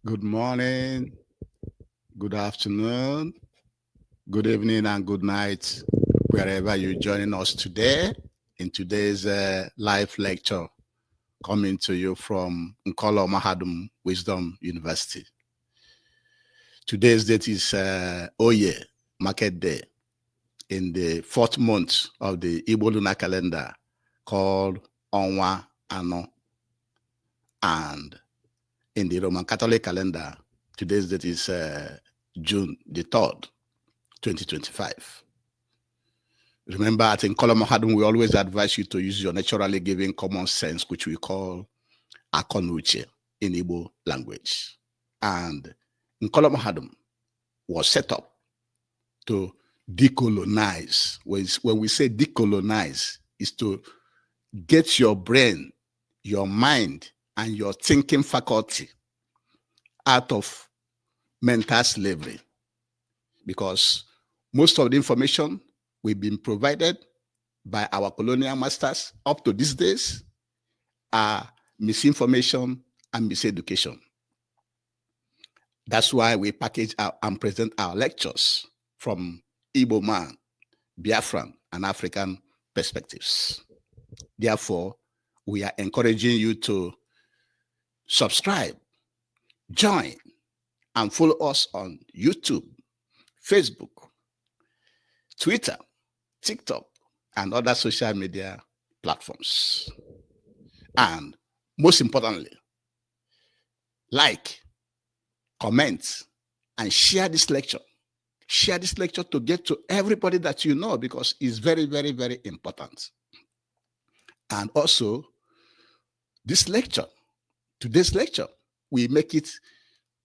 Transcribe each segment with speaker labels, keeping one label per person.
Speaker 1: Good morning, good afternoon, good evening, and good night, wherever you're joining us today in today's live lecture coming to you from Nkolo Mahadum Wisdom University. Today's date is Oye, Market Day, in the fourth month of the Igbo lunar calendar called Onwa Ano. And in the Roman Catholic calendar, today's date is June the 3rd, 2025. Remember, at Nkolo Mahadum, we always advise you to use your naturally given common sense, which we call Akonuche in Igbo language. And Nkolo Mahadum was set up to decolonize. When we say decolonize, is to get your brain, your mind, and your thinking faculty out of mental slavery. Because most of the information we've been provided by our colonial masters up to these days are misinformation and miseducation. That's why we package and present our lectures from Igbo man, Biafran, and African perspectives. Therefore, we are encouraging you to subscribe, join, and follow us on YouTube, Facebook, Twitter, TikTok, and other social media platforms. And most importantly, like, comment, and share this lecture. Share this lecture to get to everybody that you know, because it's very, very, very important. And also, today's lecture, we make it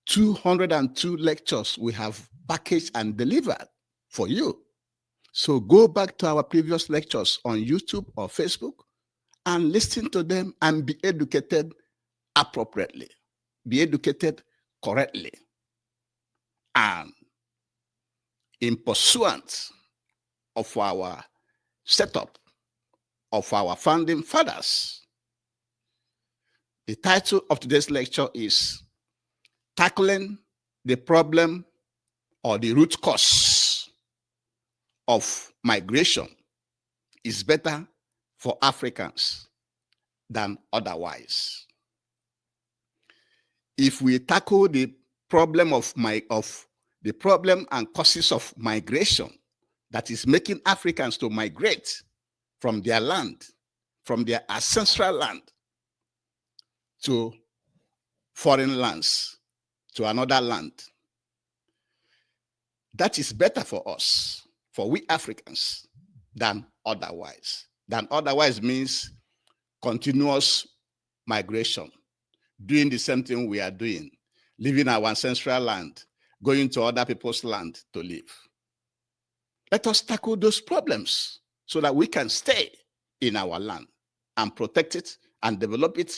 Speaker 1: 202 lectures we have packaged and delivered for you. So go back to our previous lectures on YouTube or Facebook and listen to them and be educated appropriately, be educated correctly, and in pursuance of our setup of our founding fathers. The title of today's lecture is Tackling the Problem or the Root Cause of Migration is Better for Africans than Otherwise. If we tackle the problem the problem and causes of migration that is making Africans to migrate from their land, from their ancestral land, to foreign lands, to another land, that is better for us, for we Africans, than otherwise. Than otherwise means continuous migration, doing the same thing we are doing, leaving our ancestral land, going to other people's land to live. Let us tackle those problems so that we can stay in our land and protect it and develop it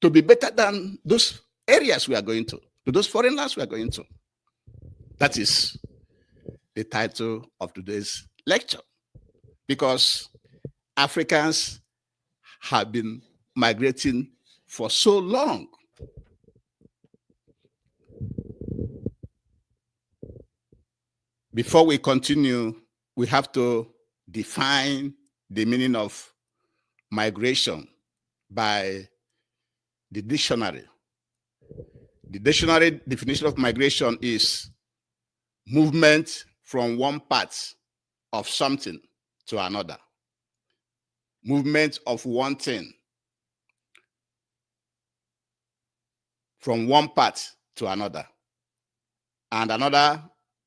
Speaker 1: to be better than those areas we are going to those foreign lands we are going to. That is the title of today's lecture, because Africans have been migrating for so long. Before we continue, we have to define the meaning of migration by the dictionary. The dictionary definition of migration is movement from one part of something to another. Movement of one thing from one part to another. And another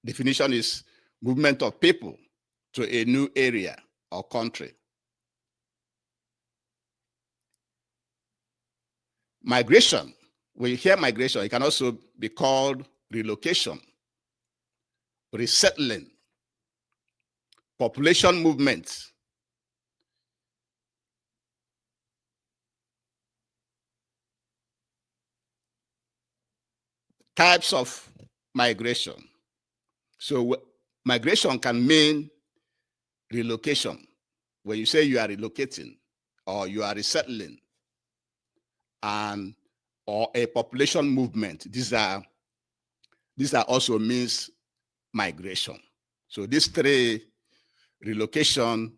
Speaker 1: definition is movement of people to a new area or country. Migration, when you hear migration, it can also be called relocation, resettling, population movement, types of migration. So migration can mean relocation. When you say you are relocating or you are resettling, and or a population movement. These are also means migration. So these three, relocation,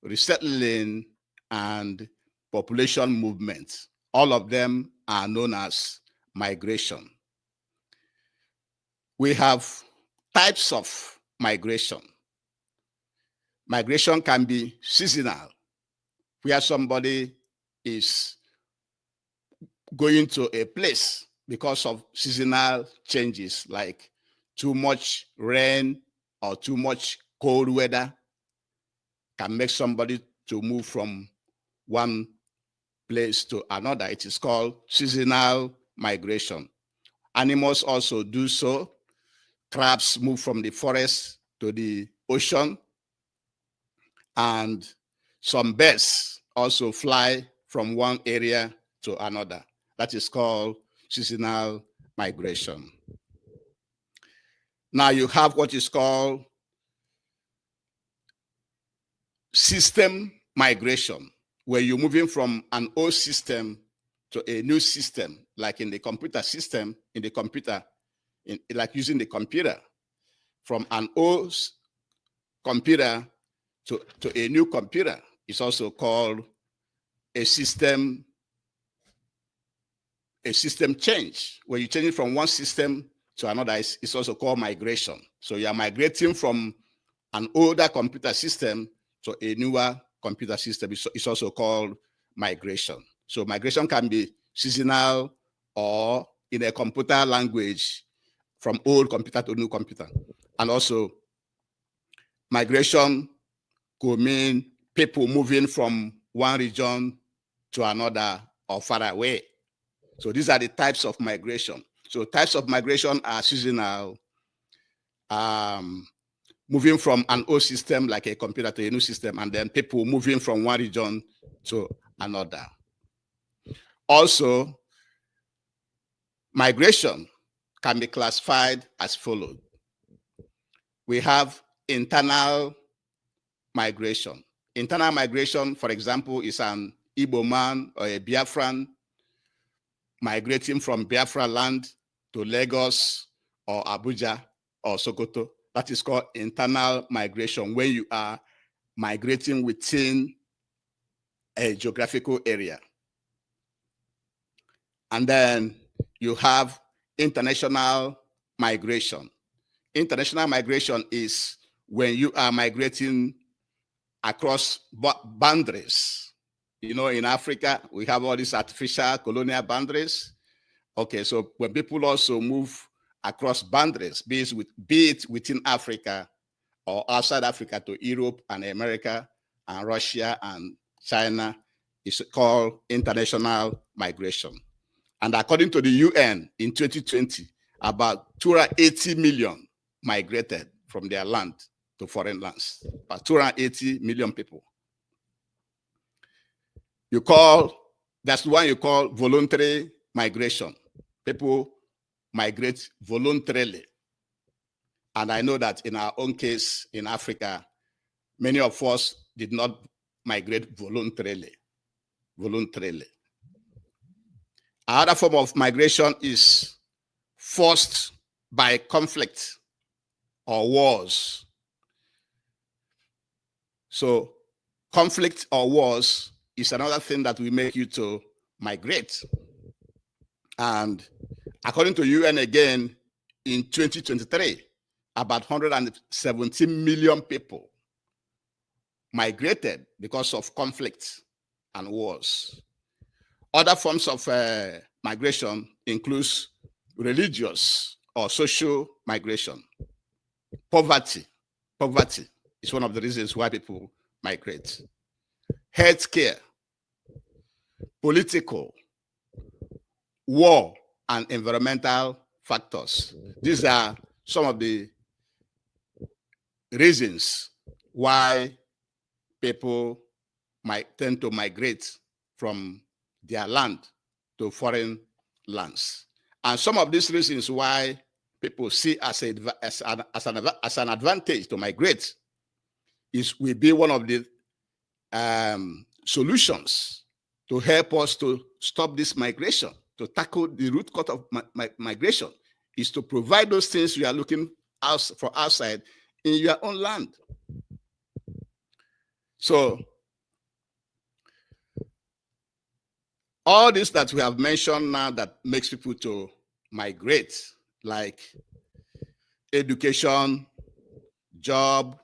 Speaker 1: resettling, and population movements, all of them are known as migration. We have types of migration. Migration can be seasonal, where somebody is going to a place because of seasonal changes, like too much rain or too much cold weather can make somebody to move from one place to another. It is called seasonal migration. Animals also do so. Crabs move from the forest to the ocean, and some birds also fly from one area to another. That is called seasonal migration. Now you have what is called system migration, where you're moving from an old system to a new system, like in the computer system, like using the computer, from an old computer to a new computer. It's also called a system change. Where you change it from one system to another, it's also called migration. So you are migrating from an older computer system to a newer computer system. It's also called migration. So migration can be seasonal, or in a computer language, from old computer to new computer. And also migration could mean people moving from one region to another or far away. So these are the types of migration. So types of migration are seasonal, moving from an old system like a computer to a new system, and then people moving from one region to another. Also, migration can be classified as follows. We have internal migration. Internal migration, for example, is an Igbo man or a Biafran migrating from Biafra land to Lagos or Abuja or Sokoto. That is called internal migration, where you are migrating within a geographical area. And then you have international migration. International migration is when you are migrating across boundaries. You know, in Africa, we have all these artificial colonial boundaries. Okay, so when people also move across boundaries, be it within Africa or outside Africa to Europe and America and Russia and China, it's called international migration. And according to the UN in 2020, about 280 million migrated from their land to foreign lands. About 280 million people. That's the one you call voluntary migration. People migrate voluntarily. And I know that in our own case in Africa, many of us did not migrate voluntarily. Another form of migration is forced by conflict or wars. So conflict or wars is another thing that will make you to migrate. And according to UN again, in 2023, about 117 million people migrated because of conflict and wars. Other forms of migration includes religious or social migration. Poverty is one of the reasons why people migrate. Healthcare, political, war, and environmental factors. These are some of the reasons why people might tend to migrate from their land to foreign lands. And some of these reasons why people see as an advantage to migrate will be one of the solutions to help us to stop this migration, to tackle the root cause of migration is to provide those things you are looking for outside in your own land. So all this that we have mentioned now that makes people to migrate, like education, job,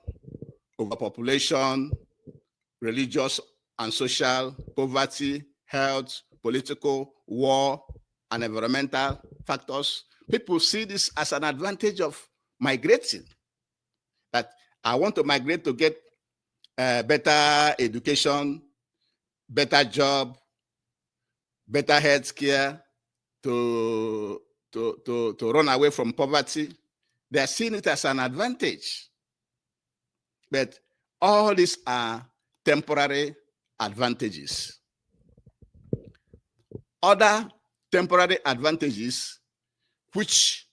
Speaker 1: overpopulation, religious and social, poverty, health, political, war, and environmental factors, people see this as an advantage of migrating. That I want to migrate to get better education, better job, better health care, to run away from poverty. They are seeing it as an advantage. But all these are temporary advantages. Other temporary advantages which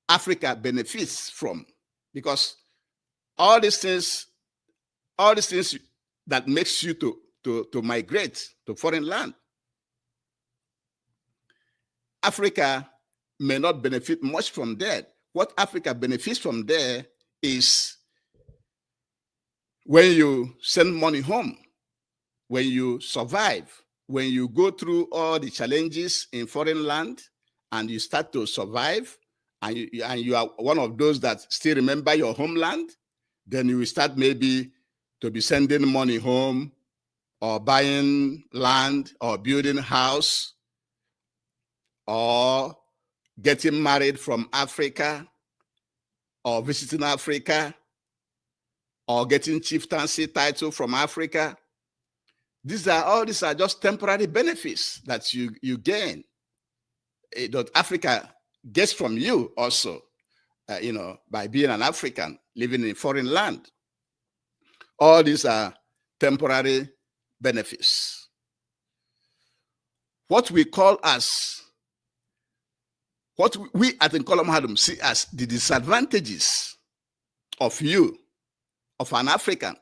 Speaker 1: Africa benefits from, because all these things that makes you to migrate to foreign land, Africa may not benefit much from that. What Africa benefits from there is when you send money home, when you survive, when you go through all the challenges in foreign land and you start to survive, and you are one of those that still remember your homeland, then you will start maybe to be sending money home or buying land or building a house or getting married from Africa or visiting Africa or getting chieftaincy title from Africa. All these are just temporary benefits that you gain, that Africa gets from you also, by being an African living in foreign land. All these are temporary benefits. What we at Nkola Mahadum see as the disadvantages of an African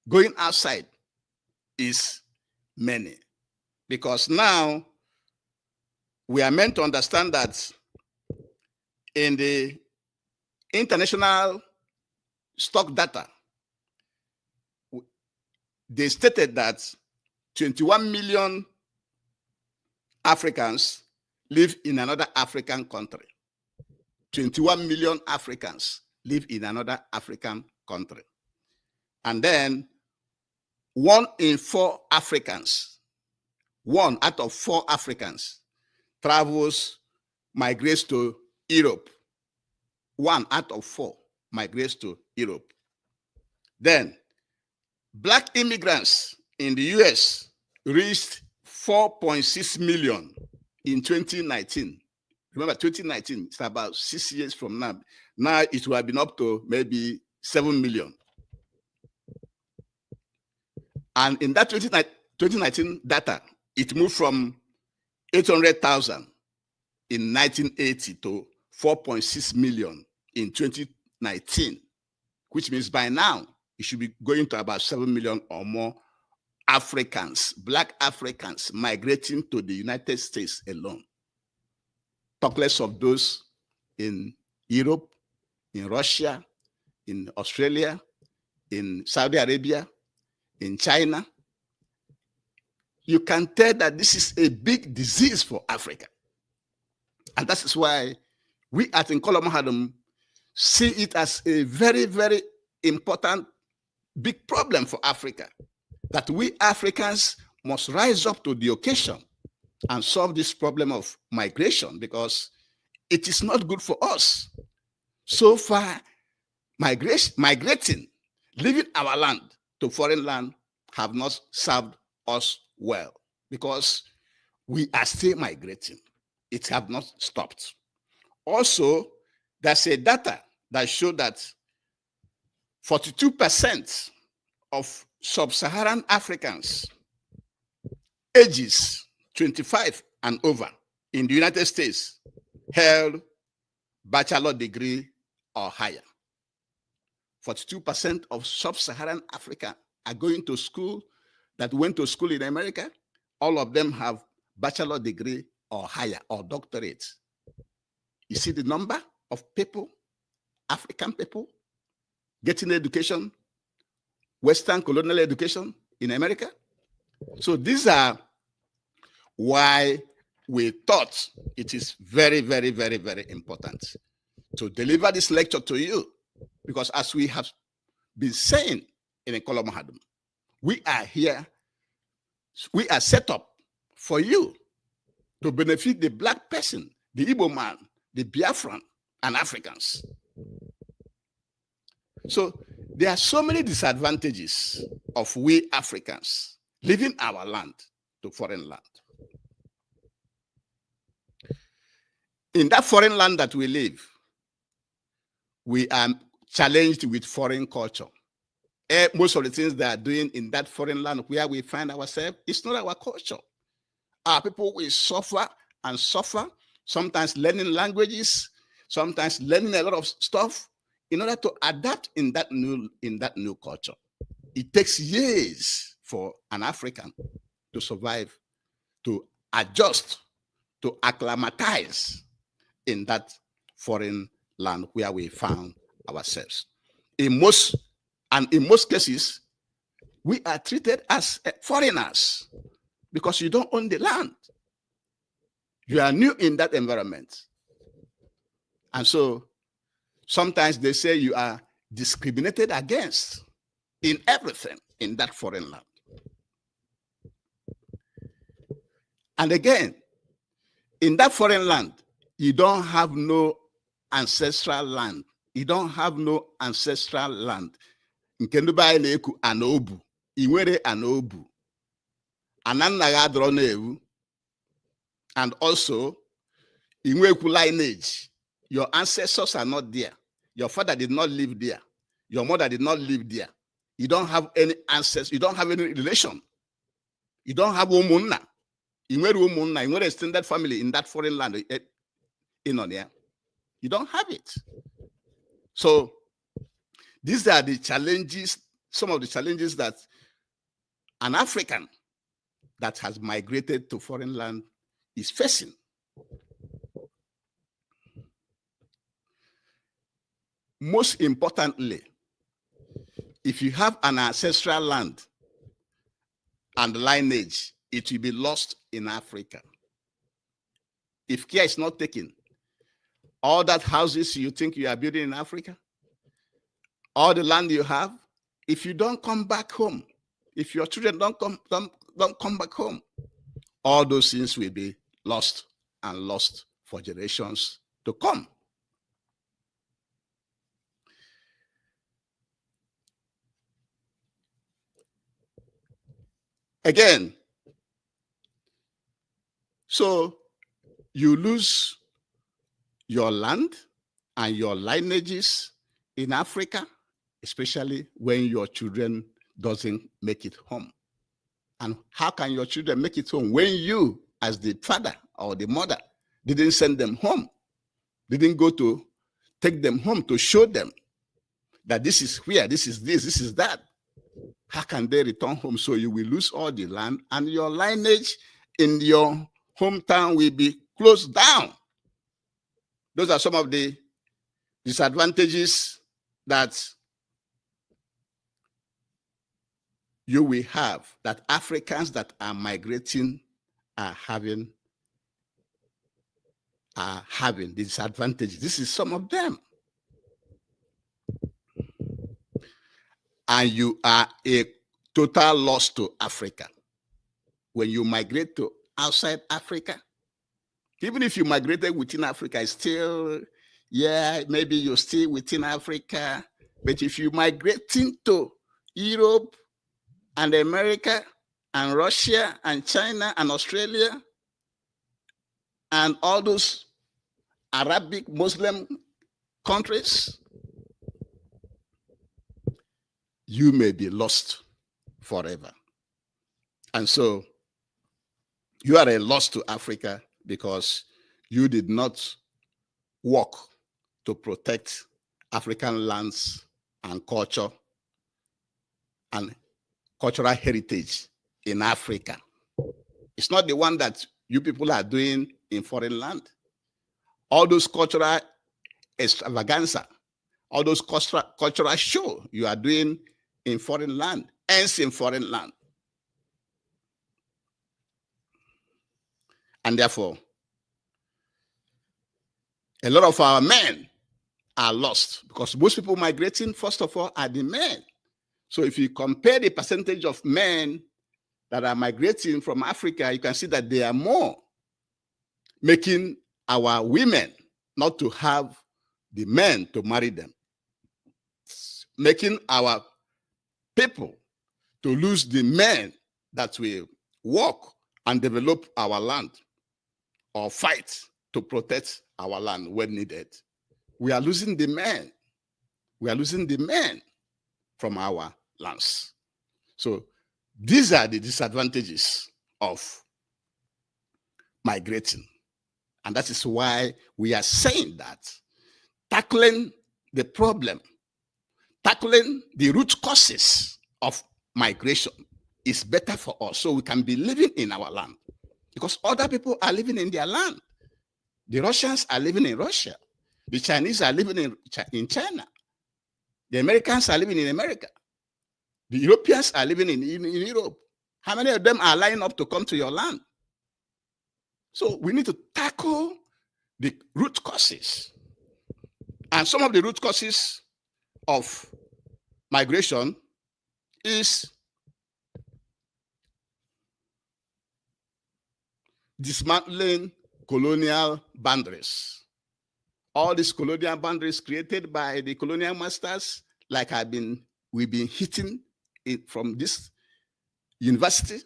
Speaker 1: going outside is many. Because now we are meant to understand that in the international stock data, they stated that 21 million Africans live in another African country. 21 million Africans live in another African country. And then 1 in 4 Africans, 1 out of 4 Africans migrates to Europe. 1 out of 4 migrates to Europe. Then Black immigrants in the US reached 4.6 million in 2019. Remember, 2019, it's about 6 years from now. Now it will have been up to maybe 7 million. And in that 2019 data, it moved from 800,000 in 1980 to 4.6 million in 2019, which means by now, it should be going to about 7 million or more Africans, Black Africans, migrating to the United States alone. Talk less of those in Europe, in Russia, in Australia, in Saudi Arabia, in China. You can tell that this is a big disease for Africa. And that is why we at Nkola Mahadum see it as a very, very important big problem for Africa, that we Africans must rise up to the occasion and solve this problem of migration, because it is not good for us. So far, migrating, leaving our land to foreign land have not served us well, because we are still migrating. It have not stopped. Also, there's a data that showed that 42% of sub-Saharan Africans ages 25 and over in the United States held bachelor degree or higher. 42% of sub-Saharan Africa are going to school, that went to school in America. All of them have bachelor degree or higher or doctorate. You see the number of people, African people, getting education, Western colonial education in America. So these are why we thought it is very, very, very, very important to deliver this lecture to you, because as we have been saying in Nkolo Mahadum, we are here, we are set up for you to benefit the Black person, the Igbo man, the Biafran, and Africans. So there are so many disadvantages of we Africans leaving our land to foreign land. In that foreign land that we live, we are challenged with foreign culture. Most of the things they are doing in that foreign land where we find ourselves, it's not our culture. Our people will suffer and suffer, sometimes learning languages, sometimes learning a lot of stuff in order to adapt in that new culture. It takes years for an African to survive, to adjust, to acclimatize in that foreign land where we found ourselves. In most cases, we are treated as foreigners because you don't own the land. You are new in that environment. And so sometimes they say you are discriminated against in everything in that foreign land. And again, in that foreign land, you don't have no ancestral land. You don't have no ancestral land. Nkenduba na-eku anobu, inwere anobu, anannaga adro na-ewu, and also inweku lineage. Your ancestors are not there. Your father did not live there. Your mother did not live there. You don't have any ancestors. You don't have any relation. You don't have umunna. Inwere extended family in that foreign land. You don't have it. So these are the challenges, some of the challenges that an African that has migrated to foreign land is facing. Most importantly, if you have an ancestral land and lineage, it will be lost in Africa. If care is not taken, all that houses you think you are building in Africa, all the land you have, if you don't come back home, if your children don't come back home, all those things will be lost and lost for generations to come. Again, so you lose your land and your lineages in Africa, especially when your children doesn't make it home. And how can your children make it home when you, as the father or the mother, didn't send them home, didn't go to take them home to show them that this is where, this is this, this is that? How can they return home? So you will lose all the land and your lineage in your hometown will be closed down. Those are some of the disadvantages that you will have, that Africans that are migrating are having disadvantages. This is some of them. And you are a total loss to Africa. When you migrate to outside Africa, even if you migrated within Africa, it's still, yeah, maybe you're still within Africa. But if you migrate into Europe and America and Russia and China and Australia and all those Arabic Muslim countries, you may be lost forever. And so you are a loss to Africa because you did not work to protect African lands and culture and cultural heritage in Africa. It's not the one that you people are doing in foreign land. All those cultural extravaganza, all those cultural show you are doing in foreign land, ends in foreign land. And therefore, a lot of our men are lost because most people migrating, first of all, are the men. So if you compare the percentage of men that are migrating from Africa, you can see that they are more, making our women not to have the men to marry them, making our people to lose the men that will work and develop our land or fight to protect our land when needed. We are losing the men. We are losing the men from our lands. So these are the disadvantages of migrating. And that is why we are saying that tackling the problem, tackling the root causes of migration is better for us, so we can be living in our land. Because other people are living in their land. The Russians are living in Russia. The Chinese are living in China. The Americans are living in America. The Europeans are living in Europe. How many of them are lining up to come to your land? So we need to tackle the root causes. And some of the root causes of migration is dismantling colonial boundaries. All these colonial boundaries created by the colonial masters, like we've been hitting it from this university.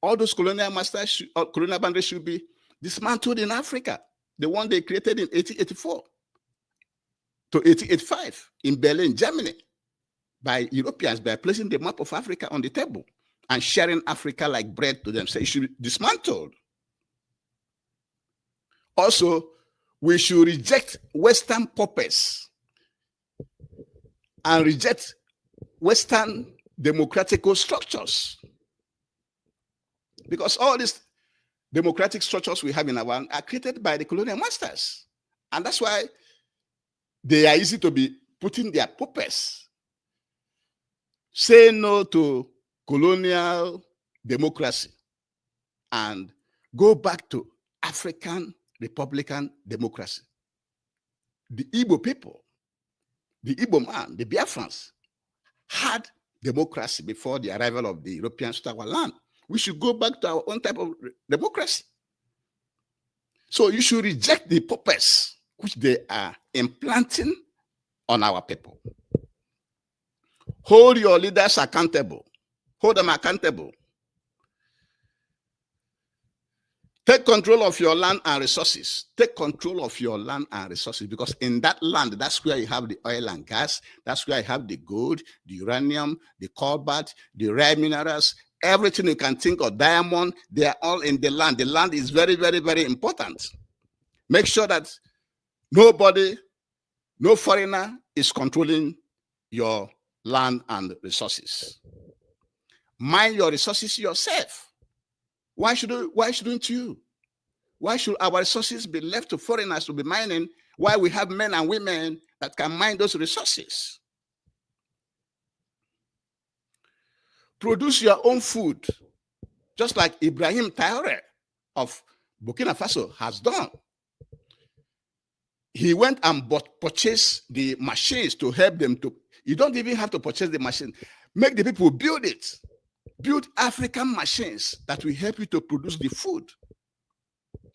Speaker 1: All those colonial masters, colonial boundaries should be dismantled in Africa. The one they created in 1884 to 1885 in Berlin, Germany, by Europeans, by placing the map of Africa on the table and sharing Africa like bread to them. So it should be dismantled. Also, we should reject Western puppets and reject Western democratical structures. Because all these democratic structures we have in our land are created by the colonial masters. And that's why they are easy to be putting their puppets. Say no to colonial democracy and go back to African Republican democracy. The Igbo people, the Igbo man, the Biafrans, had democracy before the arrival of the Europeans to our land. We should go back to our own type of democracy. So you should reject the puppets which they are implanting on our people. Hold your leaders accountable. Hold them accountable. Take control of your land and resources. Take control of your land and resources, because in that land, that's where you have the oil and gas. That's where you have the gold, the uranium, the cobalt, the rare minerals, everything you can think of, diamond, they are all in the land. The land is very, very, very important. Make sure that nobody, no foreigner is controlling your land and resources. Mine your resources yourself. Why shouldn't you? Why should our resources be left to foreigners to be mining while we have men and women that can mine those resources? Produce your own food, just like Ibrahim Traoré of Burkina Faso has done. He went and purchased the machines to help them to. You don't even have to purchase the machine. Make the people build it. Build African machines that will help you to produce the food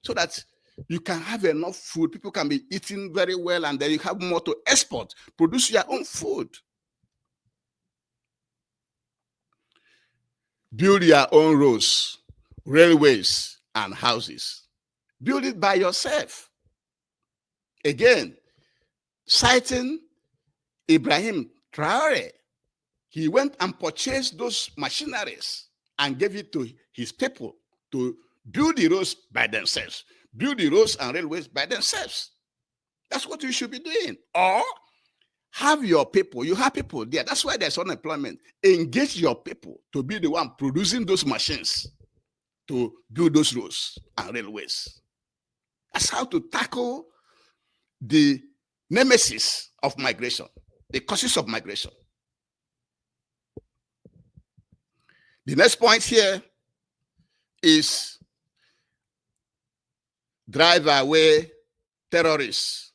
Speaker 1: so that you can have enough food. People can be eating very well, and then you have more to export. Produce your own food. Build your own roads, railways, and houses. Build it by yourself. Again, citing Ibrahim Traoré, he went and purchased those machineries and gave it to his people to build the roads by themselves, build the roads and railways by themselves. That's what you should be doing. Or have your people, you have people there. That's why there's unemployment. Engage your people to be the one producing those machines to build those roads and railways. That's how to tackle the nemesis of migration, the causes of migration. The next point here is drive away terrorists.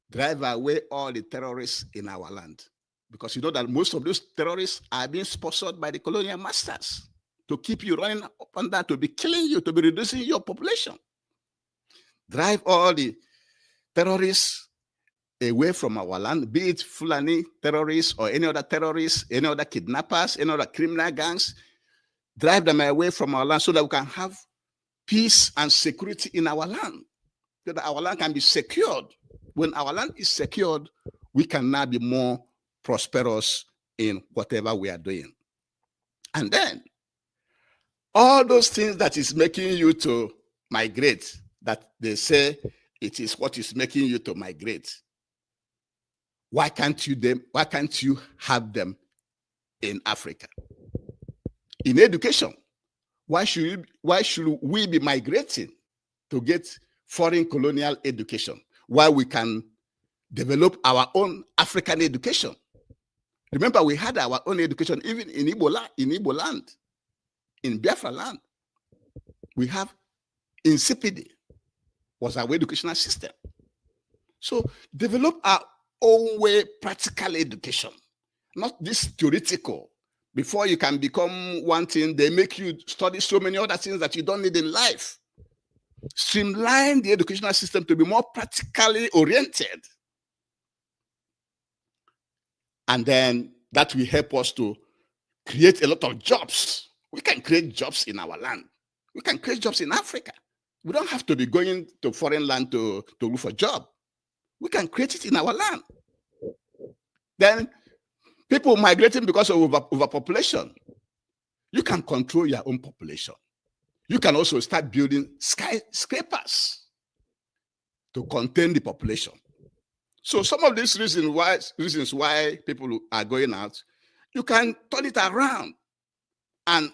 Speaker 1: Drive away all the terrorists in our land. Because you know that most of those terrorists are being sponsored by the colonial masters to keep you running up and down, to be killing you, to be reducing your population. Drive all the terrorists away from our land, be it Fulani terrorists or any other terrorists, any other kidnappers, any other criminal gangs. Drive them away from our land so that we can have peace and security in our land, so that our land can be secured. When our land is secured, we can now be more prosperous in whatever we are doing. And then, all those things that is making you to migrate, that they say it is what is making you to migrate, why can't you have them in Africa? In education, why should we be migrating to get foreign colonial education while we can develop our own African education? Remember, we had our own education even in Igbo land, in Biafra land. We have insipid was our educational system. So develop our own way, practical education, not this theoretical. Before you can become one thing, they make you study so many other things that you don't need in life. Streamline the educational system to be more practically oriented. And then that will help us to create a lot of jobs. We can create jobs in our land. We can create jobs in Africa. We don't have to be going to foreign land to look for a job. We can create it in our land. Then people migrating because of overpopulation. You can control your own population. You can also start building skyscrapers to contain the population. So some of these reasons why people are going out, you can turn it around and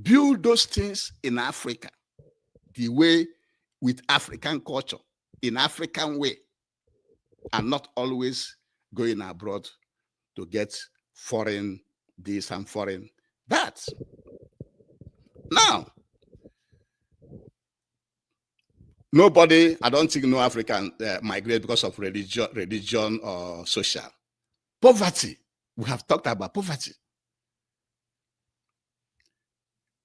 Speaker 1: build those things in Africa, the way with African culture, in African way, and not always going abroad to get foreign this and foreign that. Now, nobody, I don't think no African migrate because of religion or social. Poverty, we have talked about poverty.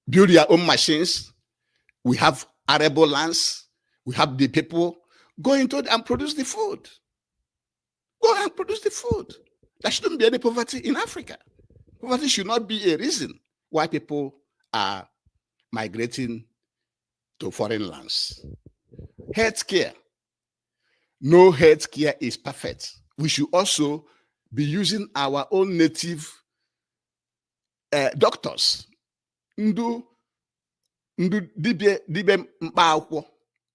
Speaker 1: Build your own machines. We have arable lands. We have the people. Go into it and produce the food. Go and produce the food. There shouldn't be any poverty in Africa. Poverty should not be a reason why people are migrating to foreign lands. Healthcare. No healthcare is perfect. We should also be using our own native doctors. Ndu dibia mkpa akwụkwọ,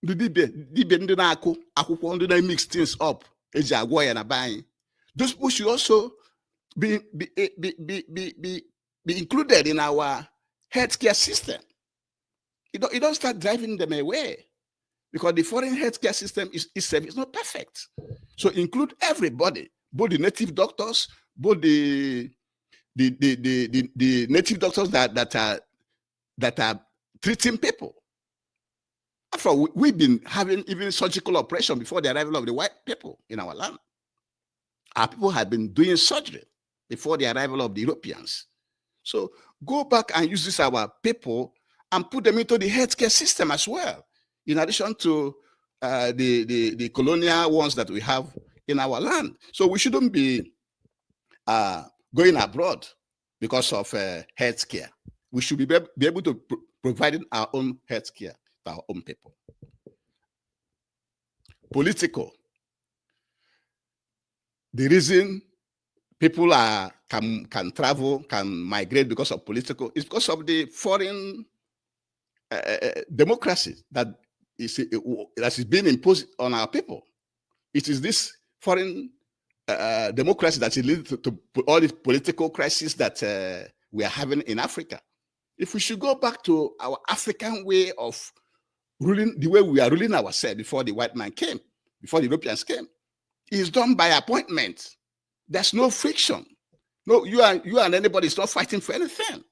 Speaker 1: ndu dibia ndị na-akụ akwụkwọ, ndị na-mix things up, eji agwọ ya na be anyị. Those people should also be included in our healthcare system. You don't start driving them away, because the foreign healthcare system is not perfect. So include everybody, both the native doctors, both the native doctors that are treating people. After we've been having even surgical operation before the arrival of the white people in our land. Our people had been doing surgery before the arrival of the Europeans. So go back and use this our people and put them into the healthcare system as well, in addition to the colonial ones that we have in our land. So we shouldn't be going abroad because of healthcare. We should be able to provide our own healthcare to our own people. Political. The reason people can travel, can migrate because of political is because of the foreign democracy that is being imposed on our people. It is this foreign democracy that is leading to all the political crises that we are having in Africa. if we should go back to our African way of ruling, the way we are ruling ourselves before the white man came, before the Europeans came, is done by appointment. There's no friction. No, you and anybody is not fighting for anything.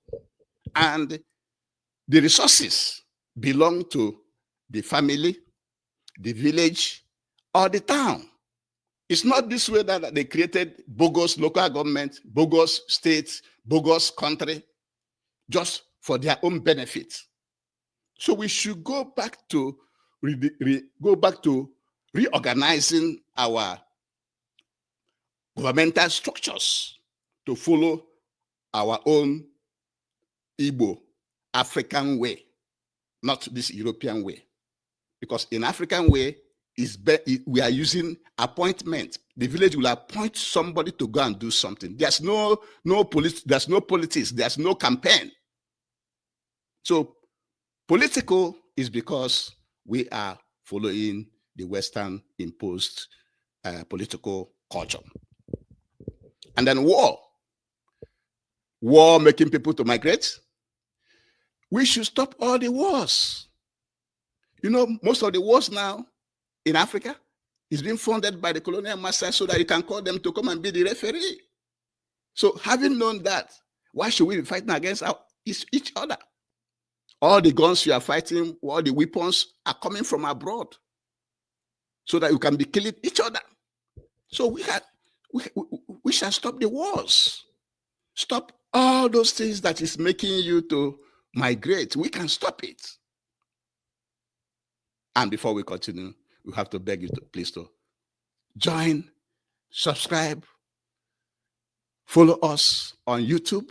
Speaker 1: And the resources belong to the family, the village, or the town. It's not this way that they created bogus local government, bogus states, bogus country, just for their own benefit. So we should go back to reorganizing our governmental structures to follow our own Igbo African way, not this European way. Because in African way, we are using appointment. The village will appoint somebody to go and do something. There's no politics, there's no campaign. So political is because we are following the Western imposed political culture. And then war making people to migrate. We should stop all the wars. You know, most of the wars now in Africa is being funded by the colonial masters so that you can call them to come and be the referee. So having known that, why should we be fighting against each other? All the guns you are fighting, all the weapons are coming from abroad so that you can be killing each other. So we shall stop the wars. Stop all those things that is making you to migrate. We can stop it. And before we continue, we have to beg you to please to join, subscribe, follow us on YouTube,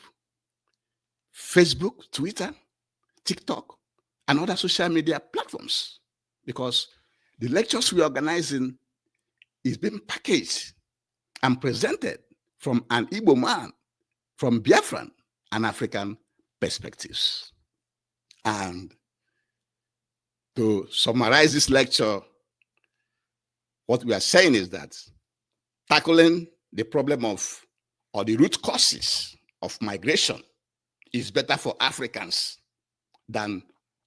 Speaker 1: Facebook, Twitter, TikTok, and other social media platforms, because the lectures we are organizing is being packaged and presented from an Igbo man, from Biafran and African perspectives. And to summarize this lecture, what we are saying is that tackling the problem of, or the root causes of migration is better for Africans than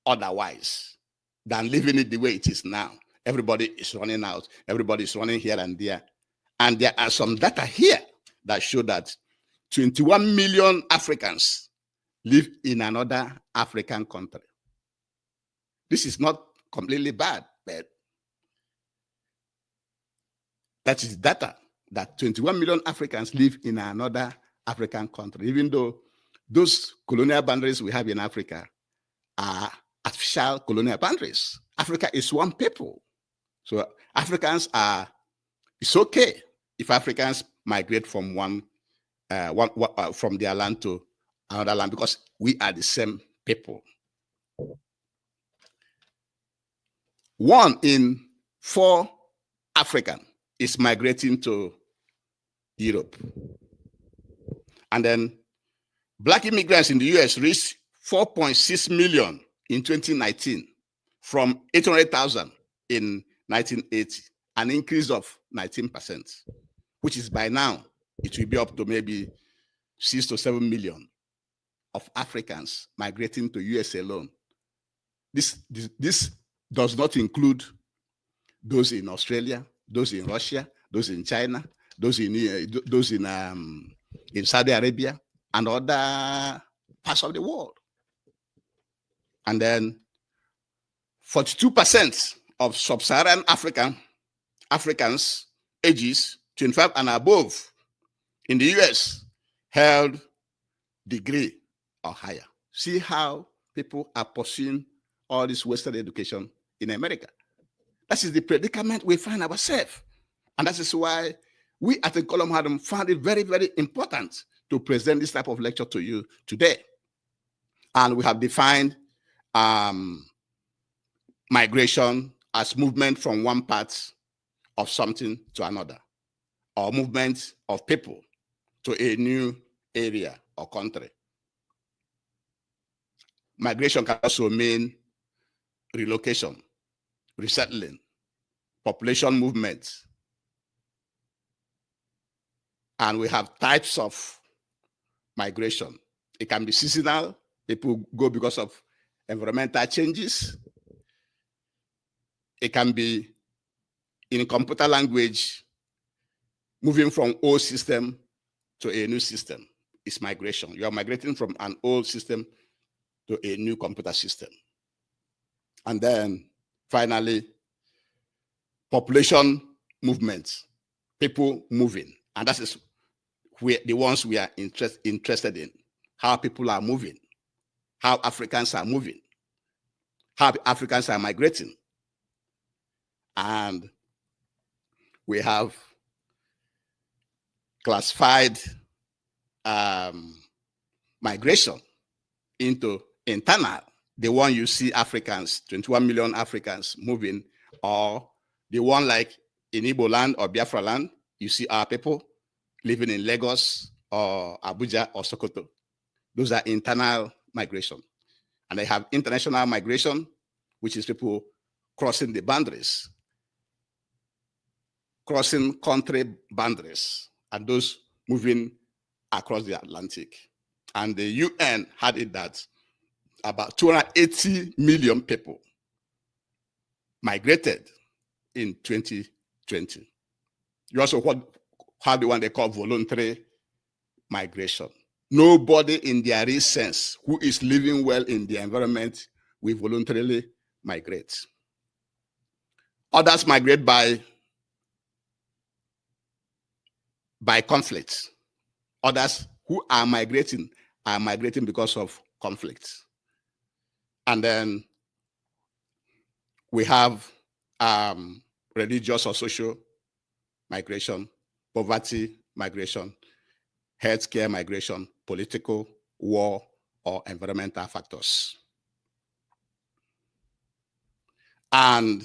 Speaker 1: otherwise, than leaving it the way it is now. Everybody is running out. Everybody is running here and there. And there are some data here that show that 21 million Africans live in another African country. This is not completely bad, but that is data that 21 million Africans live in another African country, even though those colonial boundaries we have in Africa are artificial colonial boundaries. Africa is one people. So Africans it's okay if Africans migrate from from their land to another land, because we are the same people. 1 in 4 African is migrating to Europe. And then Black immigrants in the US reached 4.6 million in 2019 from 800,000 in 1980, an increase of 19%, which is by now, it will be up to maybe 6 to 7 million of Africans migrating to US alone. This does not include those in Australia, those in Russia, those in China, those in Saudi Arabia and other parts of the world. And then 42% of sub-Saharan Africans ages 25 and above in the US held degree or higher. See how people are pursuing all this Western education in America. That is the predicament we find ourselves. And that is why we at the Column Hadam found it very, very important to present this type of lecture to you today. And we have defined migration as movement from one part of something to another, or movement of people to a new area or country. Migration can also mean relocation, resettling, population movement. And we have types of migration. It can be seasonal People go because of environmental changes. It can be in computer language, moving from old system to a new system. It's migration. You are migrating from an old system to a new computer system. And then finally, population movements, people moving. And that is the ones we are interested in, how people are moving, how Africans are moving, how Africans are migrating. And we have classified migration into internal, the one you see Africans, 21 million Africans moving, or the one like in Igbo land or Biafra land, you see our people living in Lagos or Abuja or Sokoto. Those are internal migration. And they have international migration, which is people crossing the boundaries, crossing country boundaries, and those moving across the Atlantic. And the UN had it that about 280 million people migrated in 2020. You also have the one they call voluntary migration. Nobody in their real sense who is living well in the environment will voluntarily migrate. Others migrate by conflict. Others who are migrating because of conflict. And then we have religious or social migration, poverty migration, healthcare migration, political, war, or environmental factors. And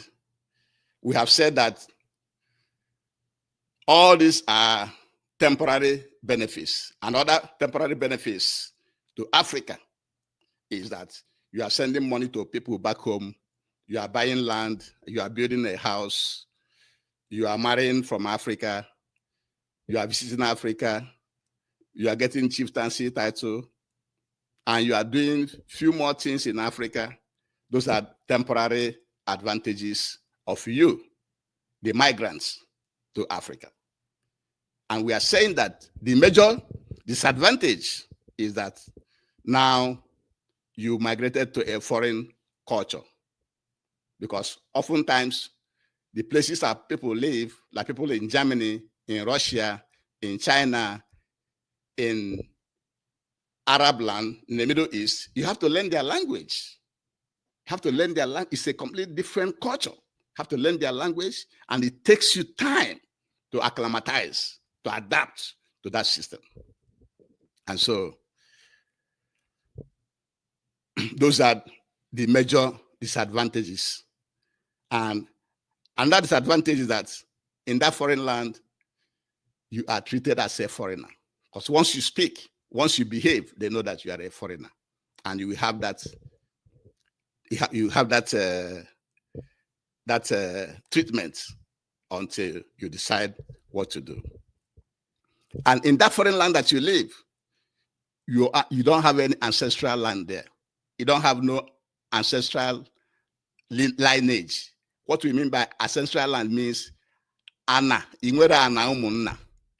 Speaker 1: we have said that all these are temporary benefits. And other temporary benefits to Africa is that you are sending money to people back home, you are buying land, you are building a house, you are marrying from Africa, you are visiting Africa, you are getting chieftaincy title, and you are doing few more things in Africa. Those are temporary advantages of you, the migrants, to Africa. And we are saying that the major disadvantage is that now you migrated to a foreign culture, because oftentimes the places that people live, like people in Germany, in Russia, in China, in Arab land, in the Middle East, you have to learn their language. You have to learn their language. It's a completely different culture. You have to learn their language, and it takes you time to acclimatize, to adapt to that system. And so those are the major disadvantages. And that disadvantage is that in that foreign land, you are treated as a foreigner. Because once you speak, once you behave, they know that you are a foreigner. And you will have that, you have that treatment until you decide what to do. And in that foreign land that you live, you don't have any ancestral land there. You don't have no ancestral lineage. What we mean by ancestral land means ana, inwere ana umunna,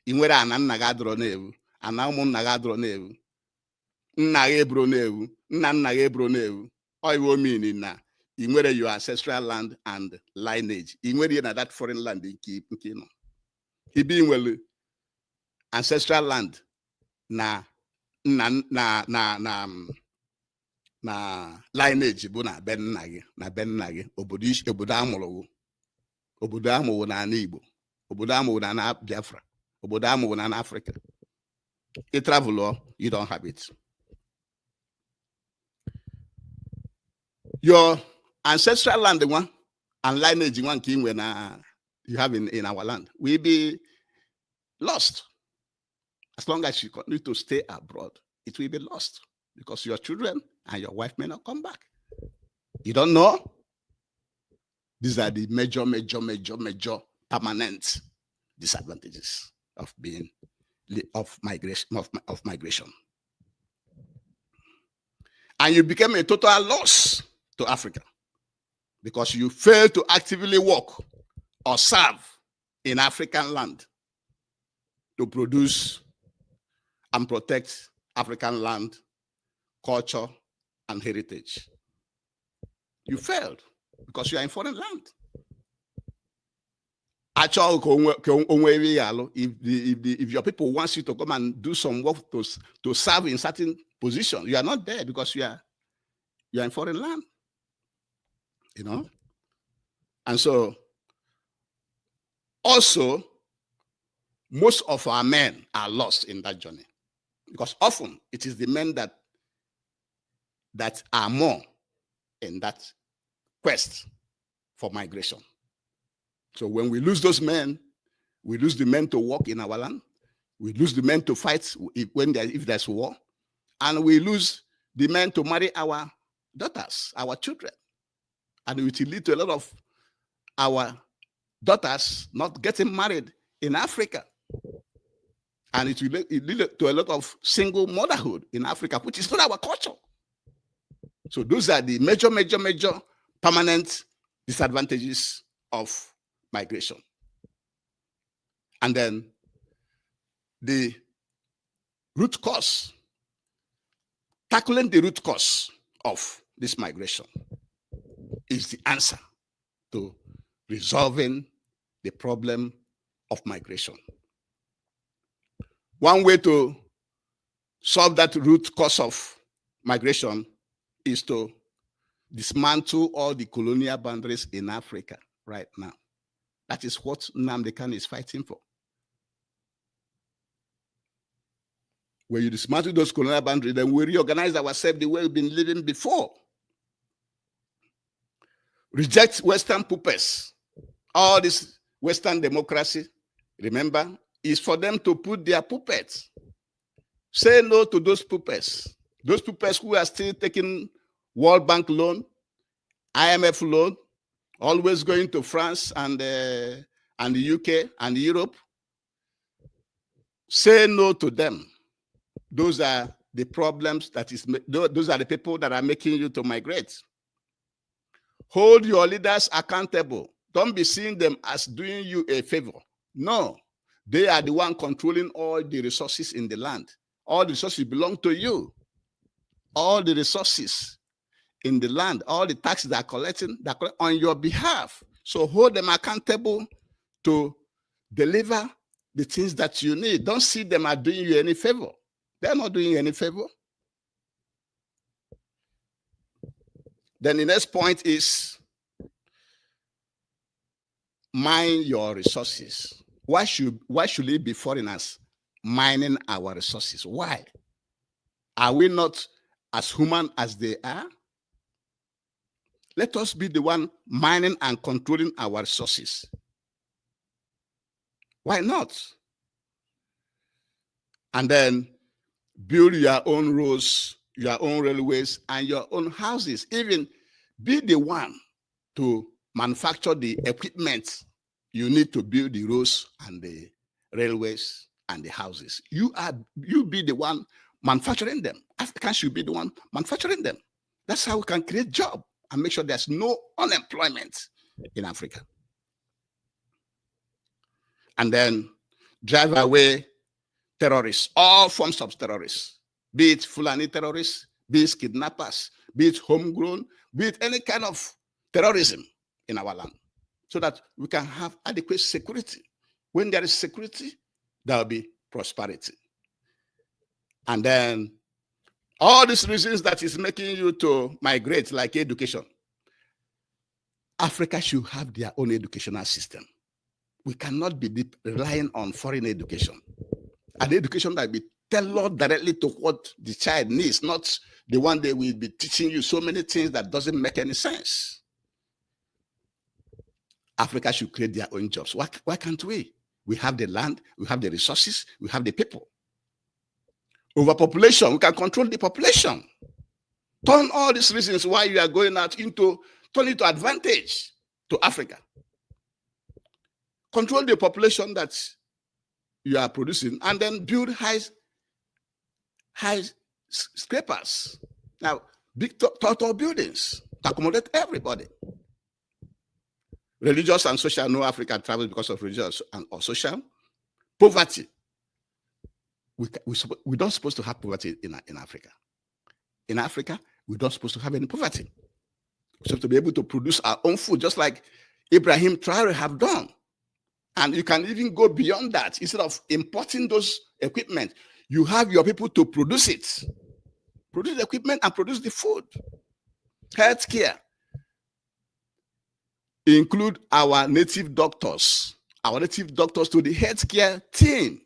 Speaker 1: inwere ana nna ga adro nevu, ana umunna ga adro nevu, nna ga ebro nevu, nna nna ga ebro nevu. All you mean na inwere your ancestral land and lineage. Inwere na that foreign land in Kino. He being well ancestral land na lineage bụ na be nna gị na be nna gị, obodo amụrụ na ana Igbo, obodo amụrụ na ana Biafra, obodo amụrụ na ana Africa. You travel or you don't have it. Your ancestral land one and lineage one king when you have in our land will be lost. As long as you continue to stay abroad, it will be lost, because your children and your wife may not come back. You don't know? These are the major permanent disadvantages of being of migration. And you became a total loss to Africa because you failed to actively work or serve in African land to produce and protect African land, culture, and heritage. You failed because you are in foreign land. Actually, if your people want you to come and do some work to serve in certain position, you are not there because you are in foreign land. You know? And so also, most of our men are lost in that journey because often it is the men that are more in that quest for migration. So when we lose those men, we lose the men to work in our land, we lose the men to fight if there's war, and we lose the men to marry our daughters, our children. And it will lead to a lot of our daughters not getting married in Africa. And it will lead to a lot of single motherhood in Africa, which is not our culture. So those are the major permanent disadvantages of migration. And then the root cause, tackling the root cause of this migration is the answer to resolving the problem of migration. One way to solve that root cause of migration is to dismantle all the colonial boundaries in Africa right now. That is what Nnamdi Kanu is fighting for. When you dismantle those colonial boundaries, then we reorganize ourselves the way we've been living before. Reject Western puppets. All this Western democracy, remember, is for them to put their puppets. Say no to those puppets. Those puppets who are still taking World Bank loan, IMF loan, always going to France and the UK and Europe. Say no to them. Those are the problems those are the people that are making you to migrate. Hold your leaders accountable. Don't be seeing them as doing you a favor. No, they are the one controlling all the resources in the land. All the resources belong to you. All the resources in the land, all the taxes they are collecting on your behalf. So hold them accountable to deliver the things that you need. Don't see them as doing you any favor. They're not doing you any favor. Then the next point is mine your resources. Why should it be foreigners mining our resources? Why? Are we not as human as they are? Let us be the one mining and controlling our resources. Why not? And then build your own roads, your own railways, and your own houses. Even be the one to manufacture the equipment you need to build the roads and the railways and the houses. You be the one manufacturing them. Africans should be the one manufacturing them. That's how we can create jobs and make sure there's no unemployment in Africa. And then drive away terrorists, all forms of terrorists, be it Fulani terrorists, be it kidnappers, be it homegrown, be it any kind of terrorism in our land, so that we can have adequate security. When there is security, there will be prosperity. And then all these reasons that is making you to migrate, like education. Africa should have their own educational system. We cannot be relying on foreign education. An education that will be tailored directly to what the child needs, not the one they will be teaching you so many things that doesn't make any sense. Africa should create their own jobs. Why can't we? We have the land, we have the resources, we have the people. Overpopulation, we can control the population. Turn all these reasons why you are going out turn it to advantage to Africa. Control the population that you are producing, and then build high scrapers. Now, big tall buildings to accommodate everybody. Religious and social, no African travels because of religious or social. Poverty. We don't supposed to have poverty in Africa. In Africa, we don't supposed to have any poverty. We have to be able to produce our own food, just like Ibrahim Traore have done. And you can even go beyond that. Instead of importing those equipment, you have your people to produce it. Produce the equipment and produce the food. Healthcare. Include our native doctors. Our native doctors to the healthcare team.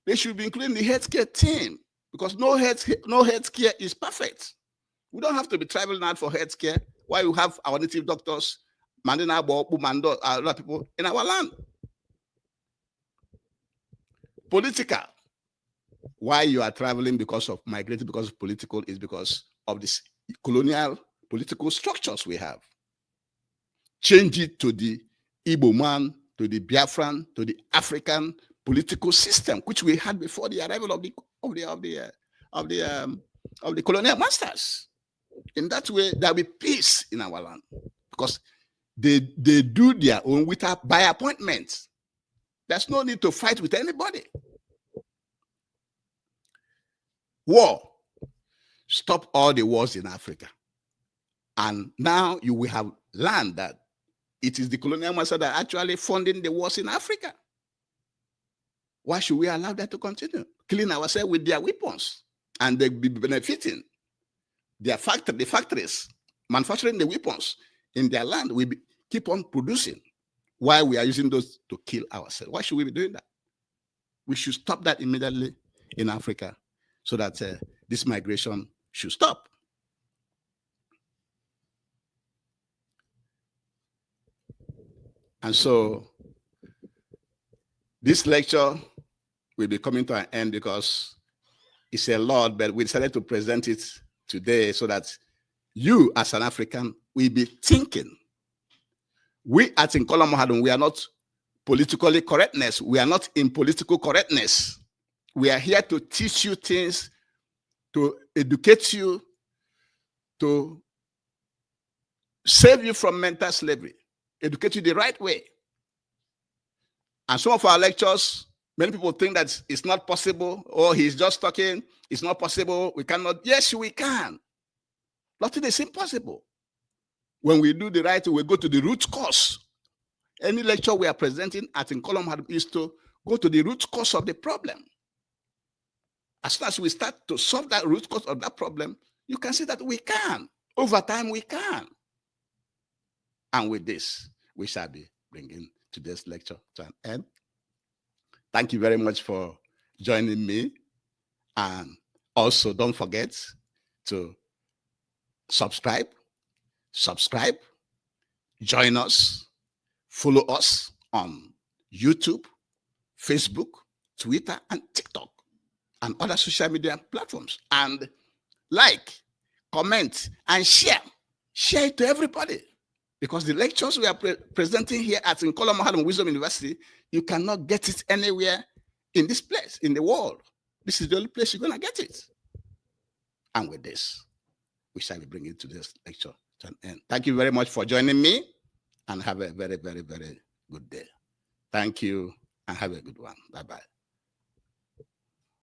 Speaker 1: They should be including the healthcare team, because no healthcare is perfect. We don't have to be traveling out for healthcare while you have our native doctors, other people in our land. Political. Why you are traveling because of migrating, because of political, is because of this colonial political structures we have. Change it to the Igbo man, to the Biafran, to the African political system, which we had before the arrival of the colonial masters. In that way, there will be peace in our land, because they do their own by appointment. There's no need to fight with anybody. War. Stop all the wars in Africa. And now you will have learned that it is the colonial master that actually funding the wars in Africa. Why should we allow that to continue? Killing ourselves with their weapons, and they be benefiting the factories, manufacturing the weapons in their land. We keep on producing while we are using those to kill ourselves. Why should we be doing that? We should stop that immediately in Africa, so that this migration should stop. And so this lecture will be coming to an end, because it's a lot, but we decided to present it today so that you as an African will be thinking. We at Nkola Mahadum, we are not politically correctness. We are not in political correctness. We are here to teach you things, to educate you, to save you from mental slavery, educate you the right way. And some of our lectures, many people think that it's not possible, or he's just talking, it's not possible, we cannot. Yes, we can. Nothing is impossible. When we do the right, we go to the root cause. Any lecture we are presenting at Nkola Mahadum is to go to the root cause of the problem. As soon as we start to solve that root cause of that problem, you can see that we can. Over time, we can. And with this, we shall be bringing today's lecture to an end. Thank you very much for joining me. And also, don't forget to subscribe, join us, follow us on YouTube, Facebook, Twitter, and TikTok, and other social media platforms. And like, comment, and share. Share it to everybody. Because the lectures we are presenting here at Nkola Mahadum Wisdom University, you cannot get it anywhere in this place, in the world. This is the only place you're going to get it. And with this, we shall be bringing today's lecture to an end. Thank you very much for joining me, and have a very, very, very good day. Thank you, and have a good one. Bye-bye.